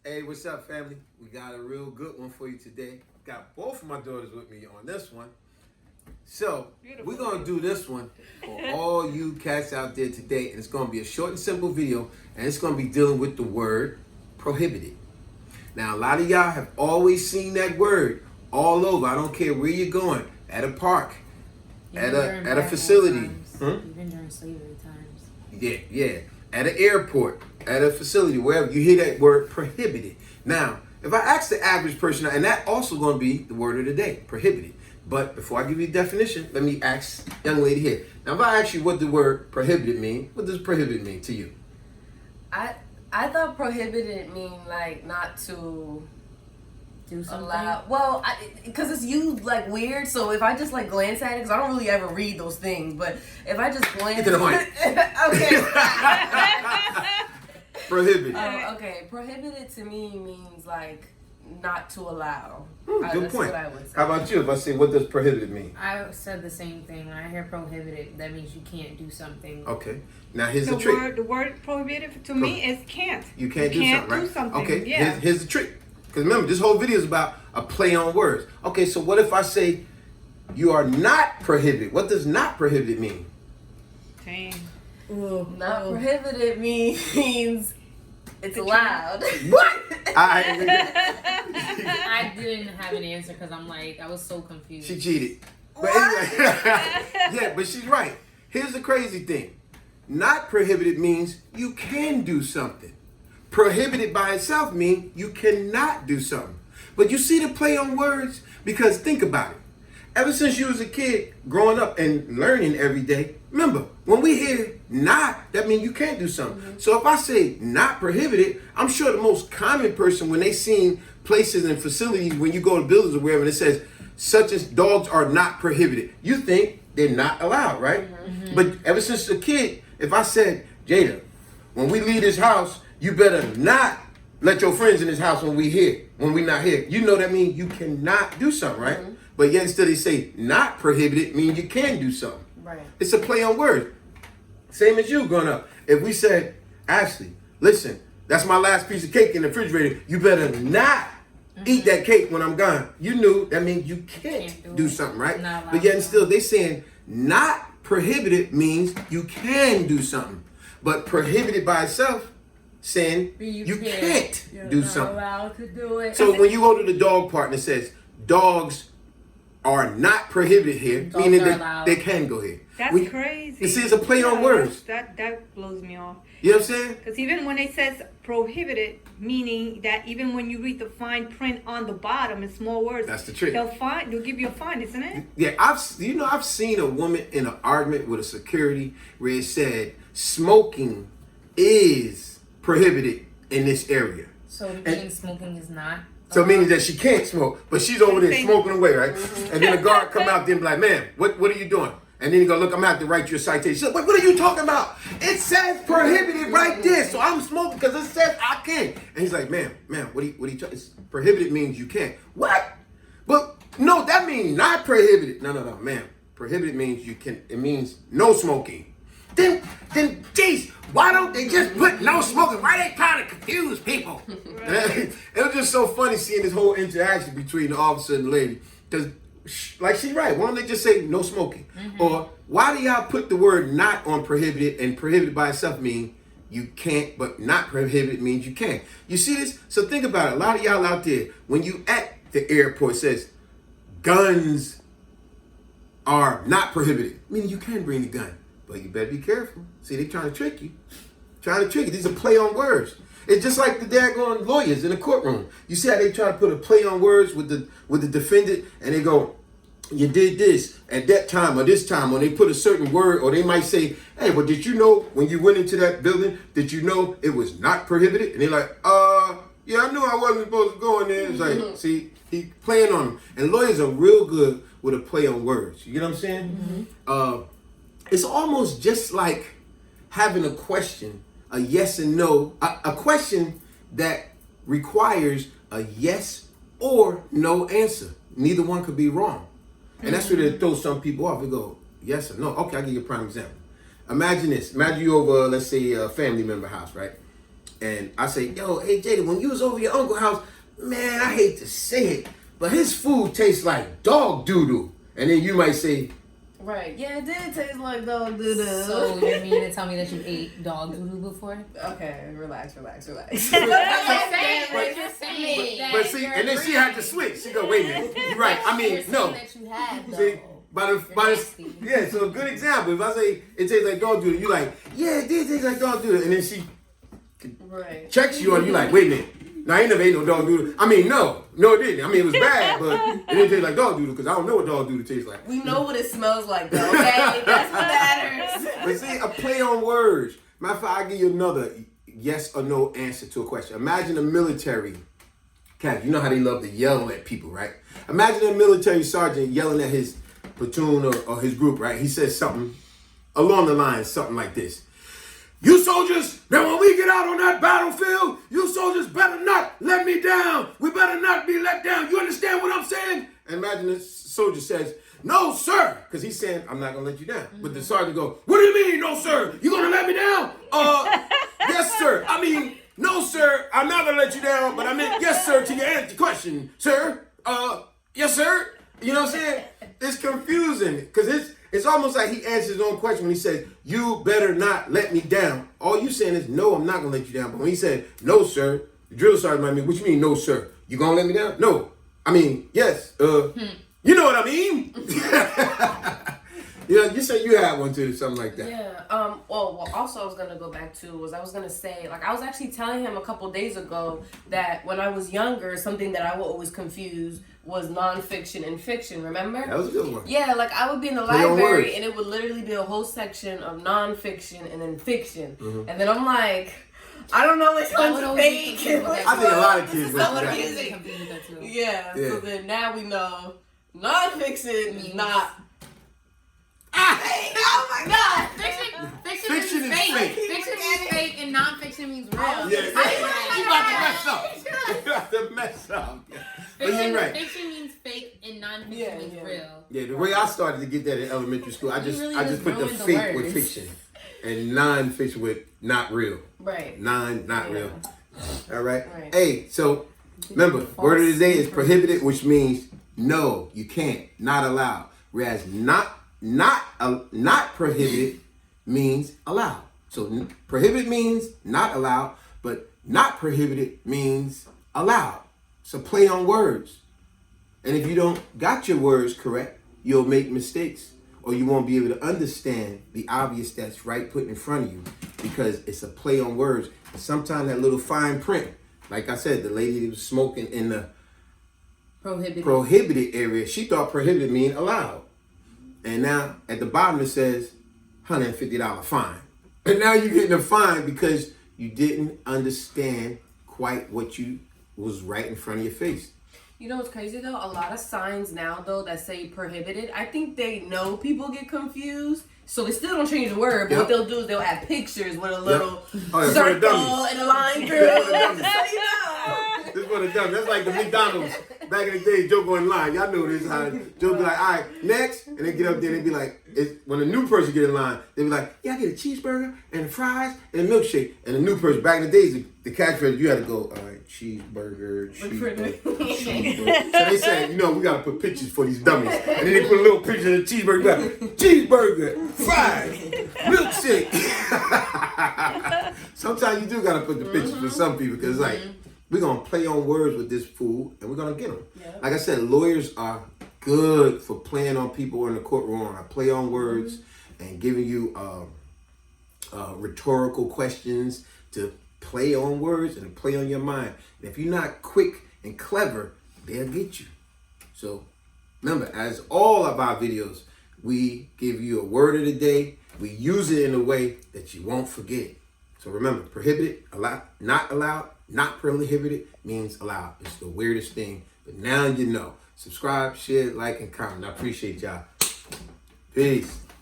Hey, what's up, family? We got a real good one for you today. Got both of my daughters with me on this one. So, we're going to do this one for all you cats out there today. And it's going to be a short and simple video. And it's going to be dealing with the word prohibited. Now, a lot of y'all have always seen that word all over. I don't care where you're going. At a park. At a facility. Even during slavery times. Yeah. At an airport, at a facility, wherever you hear that word prohibited. Now, if I ask the average person, and that also going to be the word of the day, prohibited. But before I give you a definition, let me ask young lady here. Now, if I ask you what the word prohibited mean, what does prohibited mean to you? I thought prohibited mean like not to Do something. allow. Well, because it's used like weird. So if I just like glance at it, because I don't really ever read those things, but if I just glance Get to the point. okay. Prohibited. Okay. Prohibited to me means like not to allow. Good That's point. what I would say. How about you? If I say, what does prohibited mean? I said the same thing. When I hear prohibited, that means you can't do something. Okay. Now here's the trick. The word prohibited to me is can't. You can't do something, right? Do something. Okay. Yeah. Here's the trick. Because remember, this whole video is about a play on words. Okay. So what if I say you are not prohibited? What does not prohibited mean? Dang. Not prohibited means it's allowed. What? I didn't have an answer because I was so confused. She cheated. But anyway, yeah, but she's right. Here's the crazy thing. Not prohibited means you can do something. Prohibited by itself means you cannot do something. But you see the play on words? Because think about it. Ever since you was a kid, growing up and learning every day, remember, when we hear not, that means you can't do something. Mm-hmm. So if I say not prohibited, I'm sure the most common person, when they seen places and facilities, when you go to buildings or wherever, and it says, such as dogs are not prohibited, you think they're not allowed, right? Mm-hmm. But ever since a kid, if I said, Jada, when we leave this house, you better not let your friends in this house when we not here. You know that means you cannot do something, right? Mm-hmm. But yet instead they say not prohibited means you can do something. Right. It's a play on words. Same as you growing up. If we said, Ashley, listen, that's my last piece of cake in the refrigerator. You better not eat that cake when I'm gone. You knew that means you can't do something, right? But yet and still they saying not prohibited means you can do something. But prohibited by itself saying you can't do something. Allowed to do it. So when you go to the dog park and it says dogs are not prohibited here, Dogs meaning are that allowed. they can go here. That's crazy. You see, it's a play on words. That blows me off. You know what I'm saying? Because even when it says prohibited, meaning that even when you read the fine print on the bottom in small words, That's the trick. They'll give you a fine, isn't it? Yeah, I've seen a woman in an argument with a security where it said smoking is prohibited in this area. So meaning smoking is not. So meaning that she can't smoke, but she's over there smoking away, right? And then the guard come out there and be like, "Ma'am, what are you doing?" And then he go, "Look, I'm gonna have to write you a citation." She's like, "What are you talking about? It says prohibited right there, so I'm smoking because it says I can." And he's like, "Ma'am, what are you talking? It's prohibited means you can't." What? But no, that means not prohibited. No, ma'am. Prohibited means you can. It means no smoking. Then, geez, why don't they just put no smoking? Why they trying to confuse people? It was just so funny seeing this whole interaction between the officer and the lady. Because, like she's right, why don't they just say no smoking? Mm-hmm. Or why do y'all put the word not on prohibited, and prohibited by itself mean you can't, but not prohibited means you can? You see this? So think about it. A lot of y'all out there, when you at the airport, says guns are not prohibited, meaning you can bring the gun. But you better be careful. See, they trying to trick you. These are play on words. It's just like the daggone lawyers in the courtroom. You see how they try to put a play on words with the defendant, and they go, "You did this at that time or this time," or they put a certain word, or they might say, "Hey, but did you know when you went into that building, did you know it was not prohibited?" And they're like, yeah, I knew I wasn't supposed to go in there." It's like, see, he playing on them. And lawyers are real good with a play on words. You get what I'm saying? Mm-hmm. It's almost just like having a question, a yes and no, a question that requires a yes or no answer. Neither one could be wrong. And that's where they throw some people off. They go, yes or no. Okay, I'll give you a prime example. Imagine this. Imagine you over, let's say, a family member house, right? and I say, yo, hey Jada, when you was over your uncle's house, man, I hate to say it, but his food tastes like dog doodle. And then you might say, Right. Yeah, it did taste like dog doo-doo. So you mean to tell me that you ate dog doodle before? Okay, relax. But but see, and then she had to switch. She go, wait a minute, you're right. I mean, no. That you had, though. See, yeah, so a good example. If I say it tastes like dog doodle, you like, yeah, it did taste like dog doodle. And then she checks you and you like, wait a minute. No, I ain't never ate no dog doodle. I mean, no, it didn't. I mean, it was bad, but it didn't taste like dog doodle because I don't know what dog doodle tastes like. We know what it smells like, though, okay? That's what matters. But see, a play on words. Matter of fact, I'll give you another yes or no answer to a question. Imagine a military captain. You know how they love to yell at people, right? Imagine a military sergeant yelling at his platoon or his group, right? He says something along the lines, something like this. You soldiers, now when we get out on that battlefield, you soldiers better not let me down. We better not be let down. You understand what I'm saying? And imagine the soldier says, no, sir. Because he's saying, I'm not going to let you down. Mm-hmm. But the sergeant goes, what do you mean, no, sir? You going to let me down? Yes, sir. I mean, no, sir. I'm not going to let you down. But I meant, yes, sir, to your question, sir. Yes, sir. You know what I'm saying? It's confusing because it's almost like he answers his own question when he says, you better not let me down. All you saying is, no, I'm not going to let you down. But when he said, no, sir, the drill sergeant might mean, what you mean, no, sir? You going to let me down? No. I mean, yes. You know what I mean? Yeah, you said you had one too, something like that. Yeah. Well, also I was gonna go back to I was gonna say, like, I was actually telling him a couple days ago that when I was younger, something that I would always confuse was nonfiction and fiction. Remember? That was a good one. Yeah, like I would be in the library and it would literally be a whole section of nonfiction and then fiction, and then I'm like, I don't know which one's fake. I think a lot of kids so would confusing. Yeah. So then now we know nonfiction is not. Oh my God! Fiction is fake. Fiction means fake and nonfiction means real. Yeah. You about to mess up. You about to mess up. But you're right. Fiction means fake and nonfiction means real. Yeah, the way I started to get that in elementary school, I just put the fake with fiction and non-fiction with not real. Right. Not real. All right. Hey, so remember, word of the day is prohibited, which means no, you can't, not allowed. Whereas not prohibited means allowed. So prohibited means not allowed, but not prohibited means allowed. So play on words. And if you don't got your words correct, you'll make mistakes or you won't be able to understand the obvious that's right put in front of you because it's a play on words. Sometimes that little fine print, like I said, the lady that was smoking in the prohibited area, she thought prohibited mean allowed. And now at the bottom it says $150 fine. And now you're getting a fine because you didn't understand quite what you was right in front of your face. You know what's crazy though? A lot of signs now though that say prohibited, I think they know people get confused. So they still don't change the word, but what they'll do is they'll add pictures with a little circle and a line through. This one of them. That's like the McDonald's back in the day. Joe go in line. Y'all know this. How Joe be like, all right, next, and they get up there and they be like, when a new person get in line, they be like, yeah, I get a cheeseburger and fries and a milkshake. And the new person back in the days, the catchphrase you had to go, all right, cheeseburger. So they said, you know, we gotta put pictures for these dummies, and then they put a little picture of the cheeseburger. Like, cheeseburger, fries, milkshake. Sometimes you do gotta put the pictures for some people because like. We're going to play on words with this fool, and we're going to get them. Yep. Like I said, lawyers are good for playing on people in the courtroom. I play on words and giving you rhetorical questions to play on words and play on your mind. And if you're not quick and clever, they'll get you. So remember, as all of our videos, we give you a word of the day. We use it in a way that you won't forget. So remember, prohibited, not allowed. Not prohibited means allowed. It's the weirdest thing, but now you know. Subscribe, share, like, and comment. I appreciate y'all. Peace.